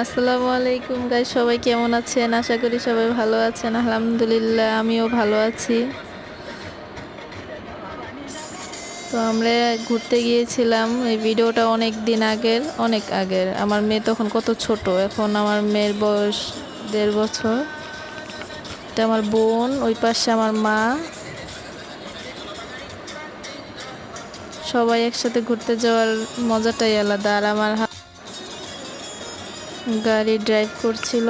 আসসালামু আলাইকুম গাইস, সবাই কেমন আছেন? আশা করি সবাই ভালো আছেন। আলহামদুলিল্লাহ আমিও ভালো আছি। তো আমরা ঘুরতে গিয়েছিলাম। এই ভিডিওটা অনেক আগের। আমার মেয়ে তখন কত ছোট, এখন আমার মেয়ের বয়স 1.5 বছর। এটা আমার বোন, ওই পাশে আমার মা, সবাই একসাথে ঘুরতে যাওয়ার মজাটাই আলাদা। আর আমার গাড়ি ড্রাইভ করছিল।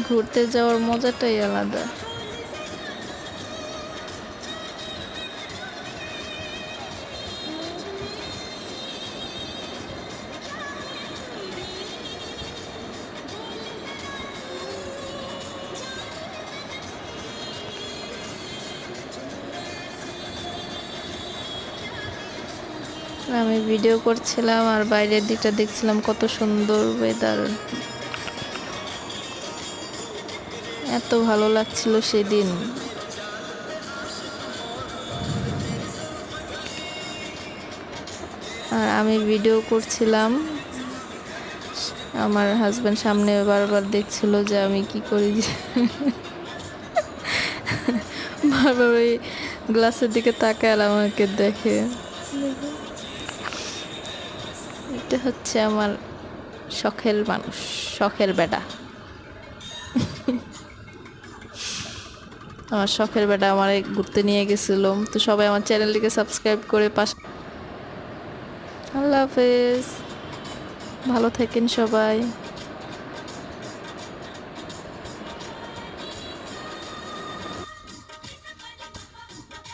ঘুরতে যাওয়ার মজাটাই আলাদা। আমি ভিডিও করছিলাম আর বাইরের দিকটা দেখছিলাম, কত সুন্দর ওয়েদার। এত ভালো লাগছিল সেদিন। আর আমি ভিডিও করছিলাম, আমার হাজব্যান্ড সামনে বারবার দেখছিল যে আমি কি করি। বারবার ওই গ্লাসের দিকে তাকায় আর আমাকে দেখে। এটা হচ্ছে আমার শখের মানুষ, শখের বেটা। আমার শখের বেটা আমার ঘুরতে নিয়ে গেছিল। তো সবাই আমার চ্যানেলটিকে সাবস্ক্রাইব করে পাশে। আল্লাহ হাফেজ, ভালো থাকেন সবাই।